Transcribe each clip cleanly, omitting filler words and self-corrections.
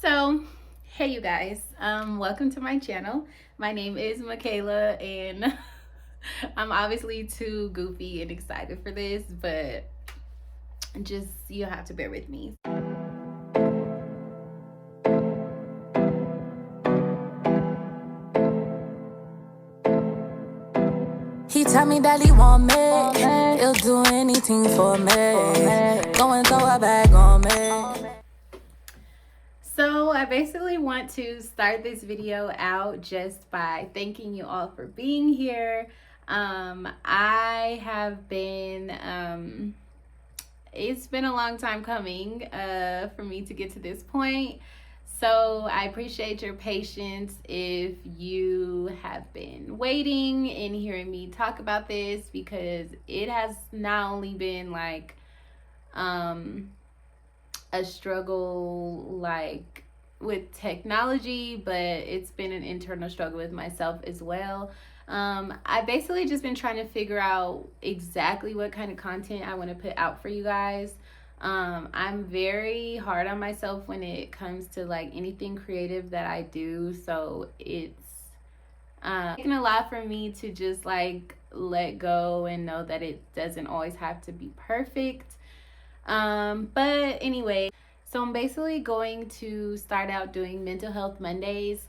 So, hey you guys, welcome to my channel. My name is Michaela, and I'm obviously too goofy and excited for this, but just you'll have to bear with me. He tell me that he want me, he'll do anything for me. Go and throw a bag on me. So I basically want to start this video out just by thanking you all for being here. I have been, it's been a long time coming for me to get to this point. So I appreciate your patience if you have been waiting and hearing me talk about this, because it has not only been like a struggle like with technology, but it's been an internal struggle with myself as well. I basically just been trying to figure out exactly what kind of content I want to put out for you guys. I'm very hard on myself when it comes to like anything creative that I do, so it's taken a lot for me to just like let go and know that it doesn't always have to be perfect. But anyway, so I'm basically going to start out doing Mental Health Mondays,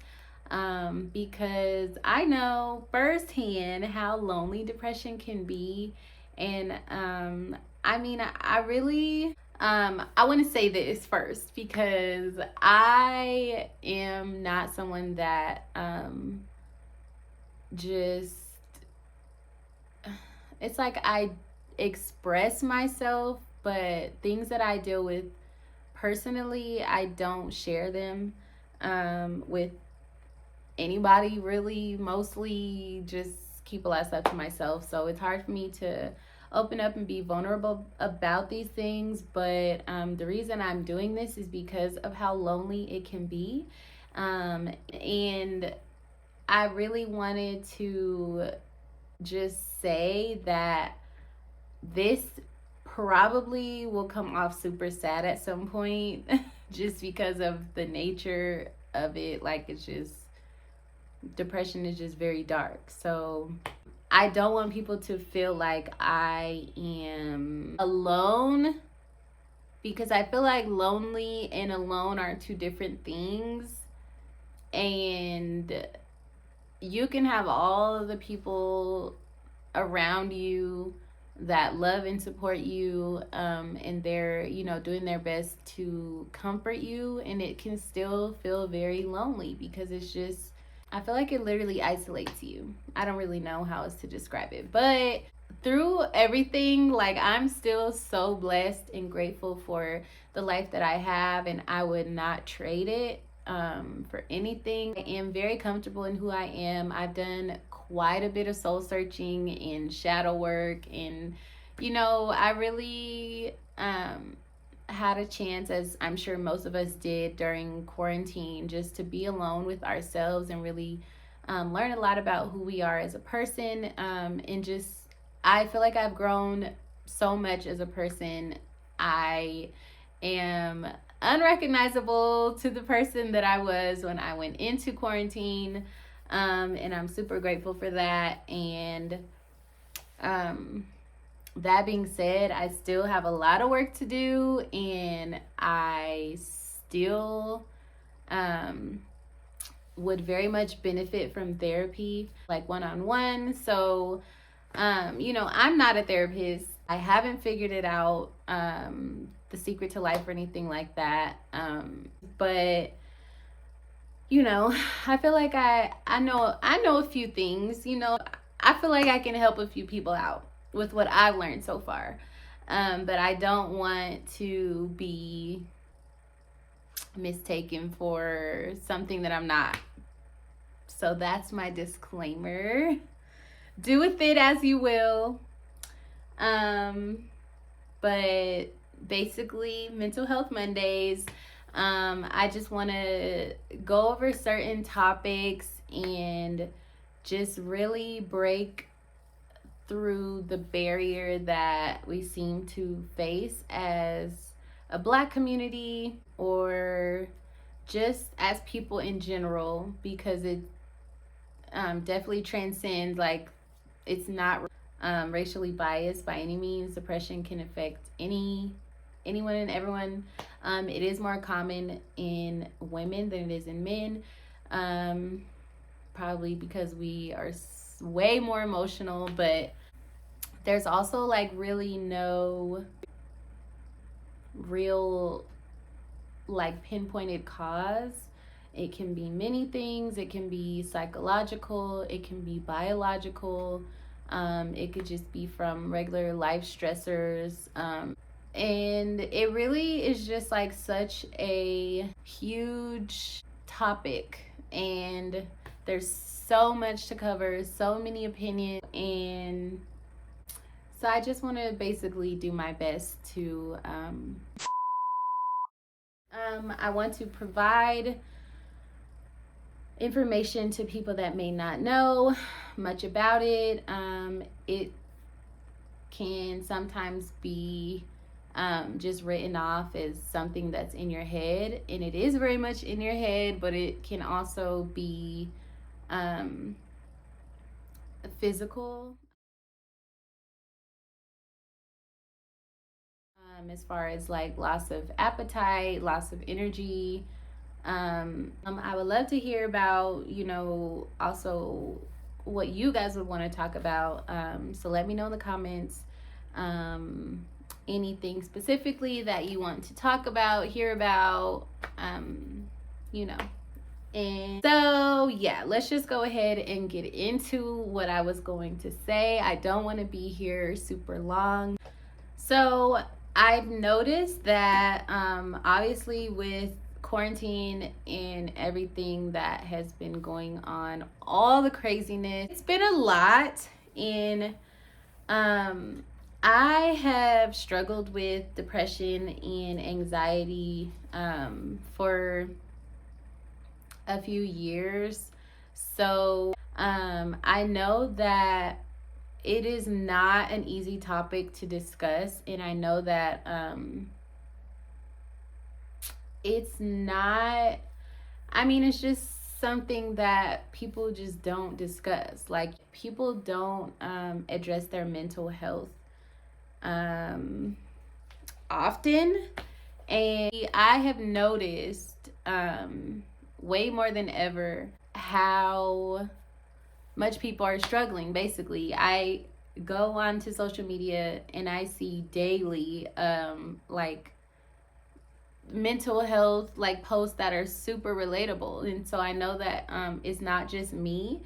because I know firsthand how lonely depression can be. And I mean, I really, I want to say this first because I am not someone that just, it's like I express myself, but things that I deal with personally, I don't share them with anybody really. Mostly just keep a lot of stuff to myself. So it's hard for me to open up and be vulnerable about these things. But the reason I'm doing this is because of how lonely it can be. And I really wanted to just say that this probably will come off super sad at some point just because of the nature of it. Like, it's just, depression is just very dark. So I don't want people to feel like I am alone, because I feel like lonely and alone are two different things. And you can have all of the people around you that love and support you, and they're doing their best to comfort you, and it can still feel very lonely because it's just, I feel like it literally isolates you. I don't really know how else to describe it, but through everything, like, I'm still so blessed and grateful for the life that I have, and I would not trade it for anything. I am very comfortable in who I am. I've done quite a bit of soul searching and shadow work, and I really had a chance, as I'm sure most of us did during quarantine, just to be alone with ourselves and really learn a lot about who we are as a person. And just, I feel like I've grown so much as a person. I am unrecognizable to the person that I was when I went into quarantine. And I'm super grateful for that. And that being said, I still have a lot of work to do, and I still would very much benefit from therapy, like one-on-one. So, I'm not a therapist. I haven't figured it out, the secret to life or anything like that. But I feel like I know a few things. I feel like I can help a few people out with what I've learned so far. But I don't want to be mistaken for something that I'm not. So that's my disclaimer. Do with it as you will. But basically, Mental Health Mondays, I just want to go over certain topics and just really break through the barrier that we seem to face as a Black community, or just as people in general, because it definitely transcends, like, it's not racially biased by any means. Depression can affect anyone and everyone. It is more common in women than it is in men, probably because we are way more emotional. But there's also like really no real like pinpointed cause. It can be many things. It can be psychological, it can be biological, it could just be from regular life stressors. And it really is just like such a huge topic, and there's so much to cover, so many opinions. And so I just want to basically do my best to I want to provide information to people that may not know much about it. It can sometimes be just written off as something that's in your head, and it is very much in your head, but it can also be physical, as far as like loss of appetite, loss of energy. I would love to hear about, also what you guys would want to talk about. So let me know in the comments anything specifically that you want to talk about, hear about, you know. And so, yeah, let's just go ahead and get into what I was going to say. I don't want to be here super long. So, I've noticed that obviously with quarantine and everything that has been going on, all the craziness, it's been a lot. And I have struggled with depression and anxiety for a few years. So I know that it is not an easy topic to discuss, and I know that it's not, I mean, it's just something that people just don't discuss. Like, people don't address their mental health often. And I have noticed way more than ever how much people are struggling. Basically, I go onto social media and I see daily like mental health like posts that are super relatable. And so I know that it's not just me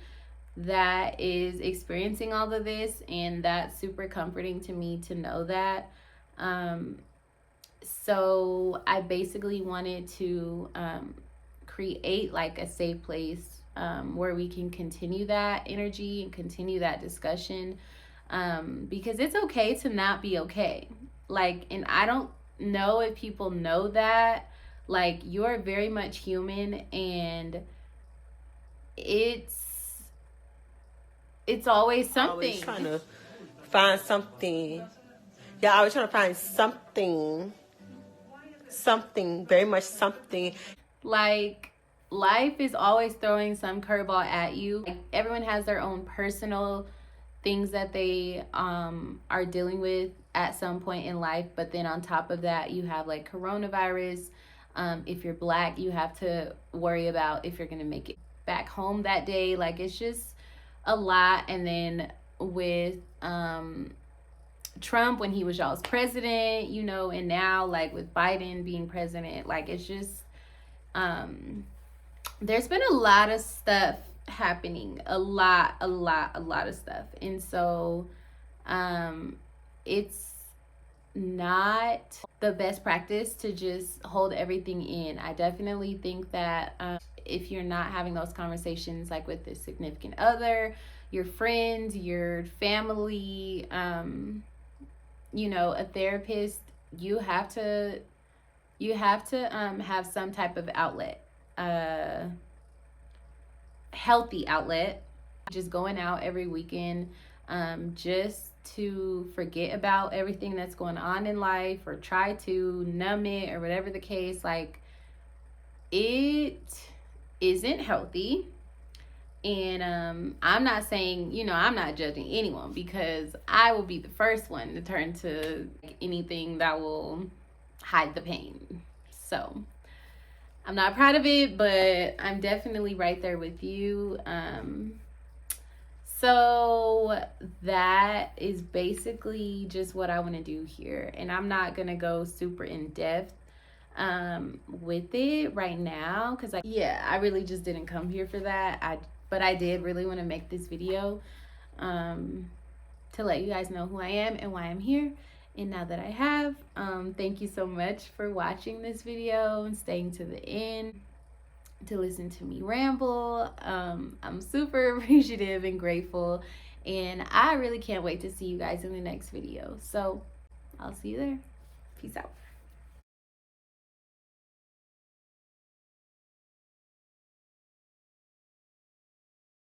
that is experiencing all of this, and that's super comforting to me to know that. So I basically wanted to create like a safe place where we can continue that energy and continue that discussion, because it's okay to not be okay. Like, and I don't know if people know that, like, you're very much human, and it's always something. Always trying to find something. Yeah, I was trying to find something, very much something. Like, life is always throwing some curveball at you. Like, everyone has their own personal things that they are dealing with at some point in life. But then on top of that, you have like coronavirus. If you're Black, you have to worry about if you're gonna make it back home that day. Like, it's just a lot. And then with Trump when he was y'all's president, and now like with Biden being president, like, it's just there's been a lot of stuff happening, a lot of stuff. And so it's not the best practice to just hold everything in. I definitely think that if you're not having those conversations like with a significant other, your friends, your family, a therapist, you have to have some type of outlet, healthy outlet. Just going out every weekend, just to forget about everything that's going on in life, or try to numb it, or whatever the case. Like, it isn't healthy. And I'm not saying, I'm not judging anyone, because I will be the first one to turn to anything that will hide the pain. So I'm not proud of it, but I'm definitely right there with you. So that is basically just what I want to do here. And I'm not going to go super in depth with it right now, because I really just didn't come here for that. But I did really want to make this video to let you guys know who I am and why I'm here. And now that I have, thank you so much for watching this video and staying to the end to listen to me ramble. I'm super appreciative and grateful, and I really can't wait to see you guys in the next video. So I'll see you there. Peace out.